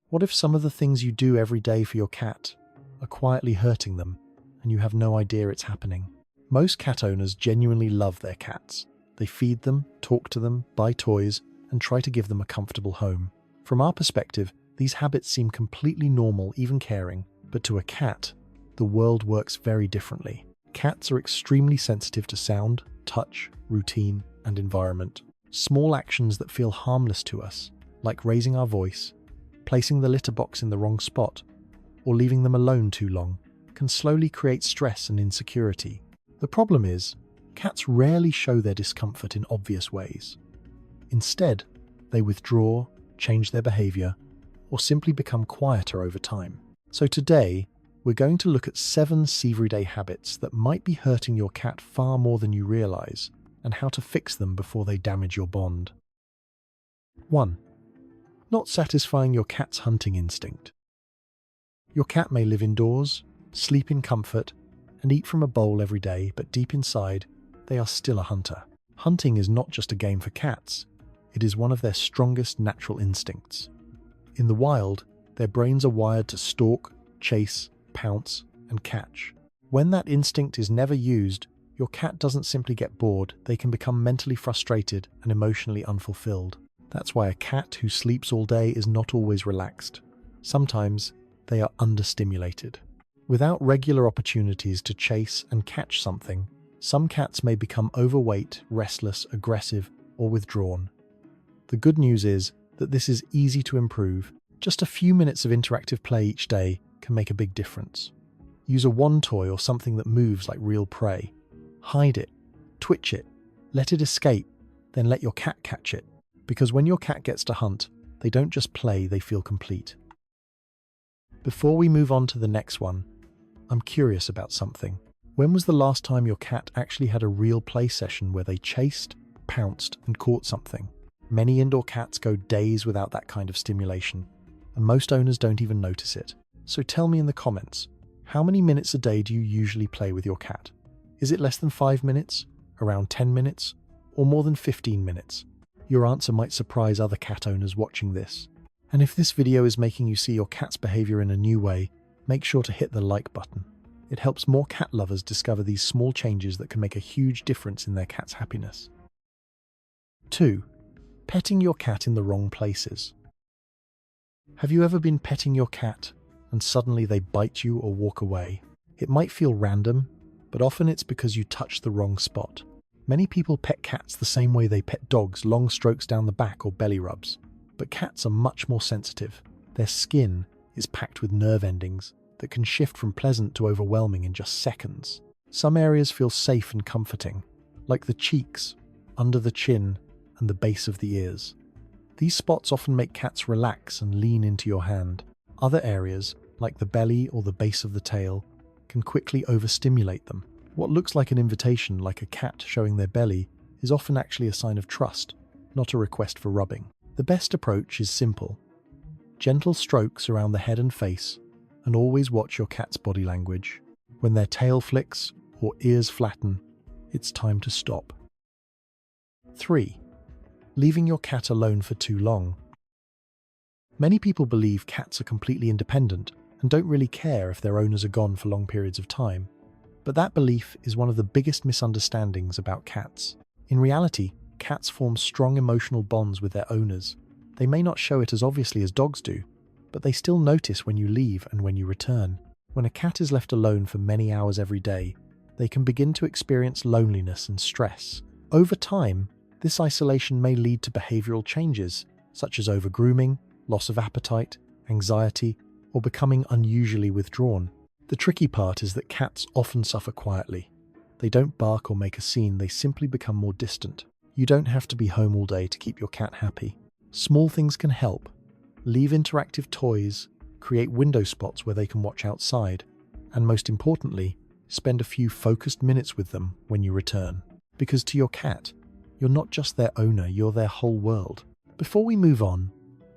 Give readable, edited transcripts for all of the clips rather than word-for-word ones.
What if some of the things you do every day for your cat are quietly hurting them and you have no idea it's happening? Most cat owners genuinely love their cats. They feed them, talk to them, buy toys, and try to give them a comfortable home. From our perspective, these habits seem completely normal, even caring, but to a cat, the world works very differently. Cats are extremely sensitive to sound, touch, routine, and environment. Small actions that feel harmless to us, like raising our voice, placing the litter box in the wrong spot, or leaving them alone too long, can slowly create stress and insecurity. The problem is, cats rarely show their discomfort in obvious ways. Instead, they withdraw, change their behavior, or simply become quieter over time. So today, we're going to look at 7 everyday habits that might be hurting your cat far more than you realize, and how to fix them before they damage your bond. 1. Not satisfying your cat's hunting instinct. Your cat may live indoors, sleep in comfort, and eat from a bowl every day, but deep inside, they are still a hunter. Hunting is not just a game for cats, it is one of their strongest natural instincts. In the wild, their brains are wired to stalk, chase, pounce, and catch. When that instinct is never used, your cat doesn't simply get bored, they can become mentally frustrated and emotionally unfulfilled. That's why a cat who sleeps all day is not always relaxed. Sometimes they are understimulated. Without regular opportunities to chase and catch something, some cats may become overweight, restless, aggressive, or withdrawn. The good news is that this is easy to improve. Just a few minutes of interactive play each day can make a big difference. Use a wand toy or something that moves like real prey. Hide it, twitch it, let it escape, then let your cat catch it. Because when your cat gets to hunt, they don't just play, they feel complete. Before we move on to the next one, I'm curious about something. When was the last time your cat actually had a real play session where they chased, pounced, and caught something? Many indoor cats go days without that kind of stimulation, and most owners don't even notice it. So tell me in the comments, how many minutes a day do you usually play with your cat? Is it less than 5 minutes, around 10 minutes, or more than 15 minutes? Your answer might surprise other cat owners watching this. And if this video is making you see your cat's behavior in a new way, make sure to hit the like button. It helps more cat lovers discover these small changes that can make a huge difference in their cat's happiness. 2. Petting your cat in the wrong places. Have you ever been petting your cat and suddenly they bite you or walk away? It might feel random, but often it's because you touched the wrong spot. Many people pet cats the same way they pet dogs, long strokes down the back or belly rubs. But cats are much more sensitive. Their skin is packed with nerve endings that can shift from pleasant to overwhelming in just seconds. Some areas feel safe and comforting, like the cheeks, under the chin, and the base of the ears. These spots often make cats relax and lean into your hand. Other areas, like the belly or the base of the tail, can quickly overstimulate them. What looks like an invitation, like a cat showing their belly, is often actually a sign of trust, not a request for rubbing. The best approach is simple. Gentle strokes around the head and face, and always watch your cat's body language. When their tail flicks or ears flatten, it's time to stop. 3. Leaving your cat alone for too long. Many people believe cats are completely independent and don't really care if their owners are gone for long periods of time. But that belief is one of the biggest misunderstandings about cats. In reality, cats form strong emotional bonds with their owners. They may not show it as obviously as dogs do, but they still notice when you leave and when you return. When a cat is left alone for many hours every day, they can begin to experience loneliness and stress. Over time, this isolation may lead to behavioral changes, such as overgrooming, loss of appetite, anxiety, or becoming unusually withdrawn. The tricky part is that cats often suffer quietly. They don't bark or make a scene, they simply become more distant. You don't have to be home all day to keep your cat happy. Small things can help. Leave interactive toys, create window spots where they can watch outside, and most importantly, spend a few focused minutes with them when you return. Because to your cat, you're not just their owner, you're their whole world. Before we move on,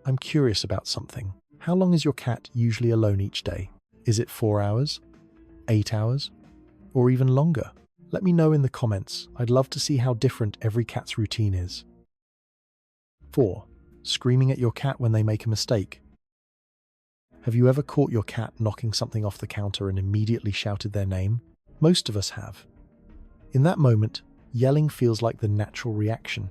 I'm curious about something. How long is your cat usually alone each day? Is it 4 hours, 8 hours, or even longer? Let me know in the comments. I'd love to see how different every cat's routine is. 4. Screaming at your cat when they make a mistake. Have you ever caught your cat knocking something off the counter and immediately shouted their name? Most of us have. In that moment, yelling feels like the natural reaction.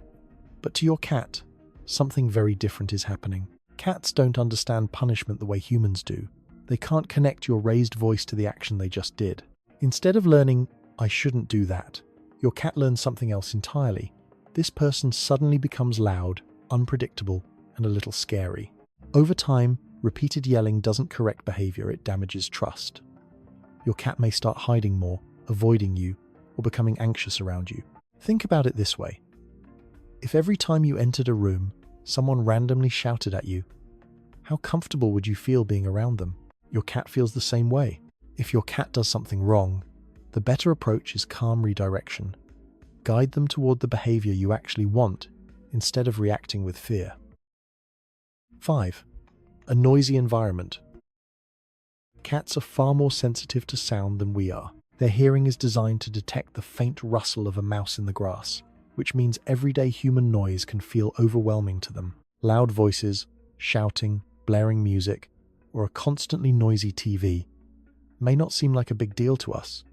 But to your cat, something very different is happening. Cats don't understand punishment the way humans do. They can't connect your raised voice to the action they just did. Instead of learning, "I shouldn't do that," your cat learns something else entirely. This person suddenly becomes loud, unpredictable, and a little scary. Over time, repeated yelling doesn't correct behavior, it damages trust. Your cat may start hiding more, avoiding you, or becoming anxious around you. Think about it this way. If every time you entered a room, someone randomly shouted at you, how comfortable would you feel being around them? Your cat feels the same way. If your cat does something wrong, the better approach is calm redirection. Guide them toward the behavior you actually want, instead of reacting with fear. 5. A noisy environment. Cats are far more sensitive to sound than we are. Their hearing is designed to detect the faint rustle of a mouse in the grass, which means everyday human noise can feel overwhelming to them. Loud voices, shouting, blaring music, or a constantly noisy TV may not seem like a big deal to us,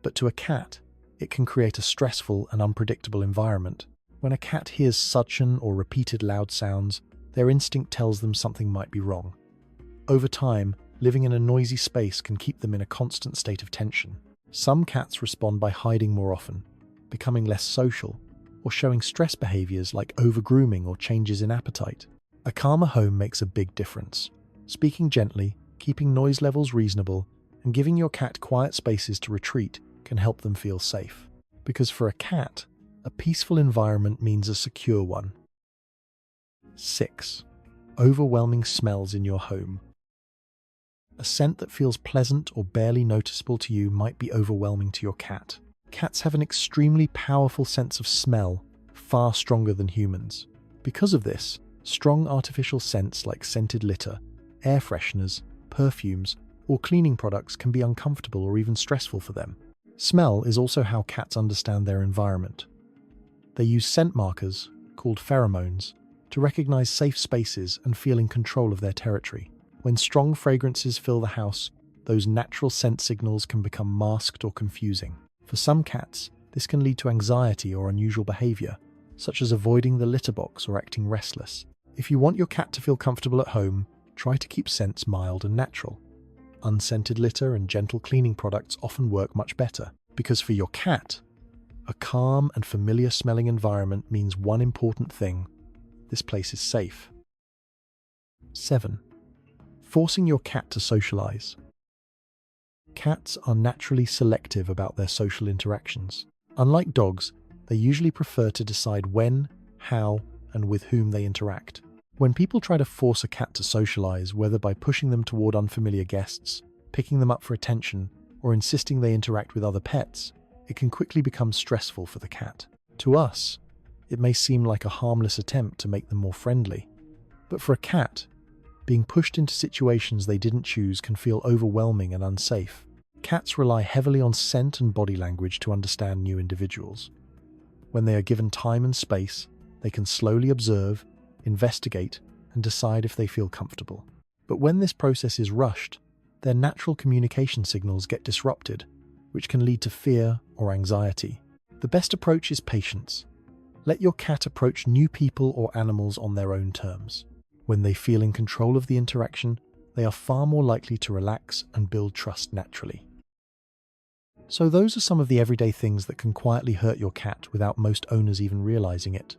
but to a cat, it can create a stressful and unpredictable environment. When a cat hears sudden or repeated loud sounds, their instinct tells them something might be wrong. Over time, living in a noisy space can keep them in a constant state of tension. Some cats respond by hiding more often, becoming less social, or showing stress behaviors like over-grooming or changes in appetite. A calmer home makes a big difference. Speaking gently, keeping noise levels reasonable, and giving your cat quiet spaces to retreat can help them feel safe. Because for a cat, a peaceful environment means a secure one. 6. Overwhelming smells in your home. A scent that feels pleasant or barely noticeable to you might be overwhelming to your cat. Cats have an extremely powerful sense of smell, far stronger than humans. Because of this, strong artificial scents like scented litter, air fresheners, perfumes, or cleaning products can be uncomfortable or even stressful for them. Smell is also how cats understand their environment. They use scent markers, called pheromones, to recognize safe spaces and feel in control of their territory. When strong fragrances fill the house, those natural scent signals can become masked or confusing. For some cats, this can lead to anxiety or unusual behavior, such as avoiding the litter box or acting restless. If you want your cat to feel comfortable at home, try to keep scents mild and natural. Unscented litter and gentle cleaning products often work much better, because for your cat, a calm and familiar smelling environment means one important thing: this place is safe. 7. Forcing your cat to socialize. Cats are naturally selective about their social interactions. Unlike dogs, they usually prefer to decide when, how, and with whom they interact. When people try to force a cat to socialize, whether by pushing them toward unfamiliar guests, picking them up for attention, or insisting they interact with other pets, it can quickly become stressful for the cat. To us, it may seem like a harmless attempt to make them more friendly. But for a cat, being pushed into situations they didn't choose can feel overwhelming and unsafe. Cats rely heavily on scent and body language to understand new individuals. When they are given time and space, they can slowly observe, investigate, and decide if they feel comfortable. But when this process is rushed, their natural communication signals get disrupted, which can lead to fear or anxiety. The best approach is patience. Let your cat approach new people or animals on their own terms. When they feel in control of the interaction, they are far more likely to relax and build trust naturally. So those are some of the everyday things that can quietly hurt your cat without most owners even realizing it.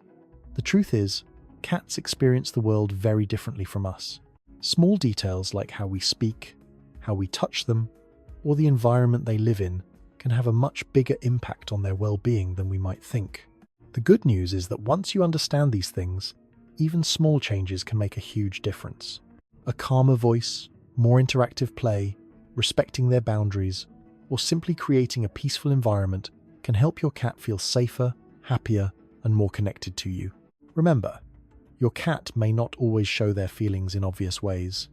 The truth is, cats experience the world very differently from us. Small details like how we speak, how we touch them, or the environment they live in can have a much bigger impact on their well-being than we might think. The good news is that once you understand these things, even small changes can make a huge difference. A calmer voice, more interactive play, respecting their boundaries, or simply creating a peaceful environment can help your cat feel safer, happier, and more connected to you. Remember, your cat may not always show their feelings in obvious ways,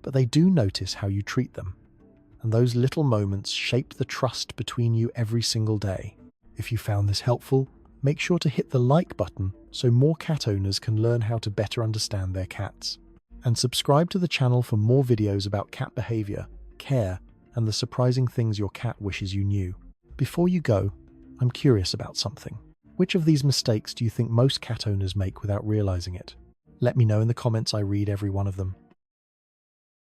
but they do notice how you treat them. And those little moments shape the trust between you every single day. If you found this helpful, make sure to hit the like button so more cat owners can learn how to better understand their cats. And subscribe to the channel for more videos about cat behavior, care, and the surprising things your cat wishes you knew. Before you go, I'm curious about something. Which of these mistakes do you think most cat owners make without realizing it? Let me know in the comments. I read every one of them.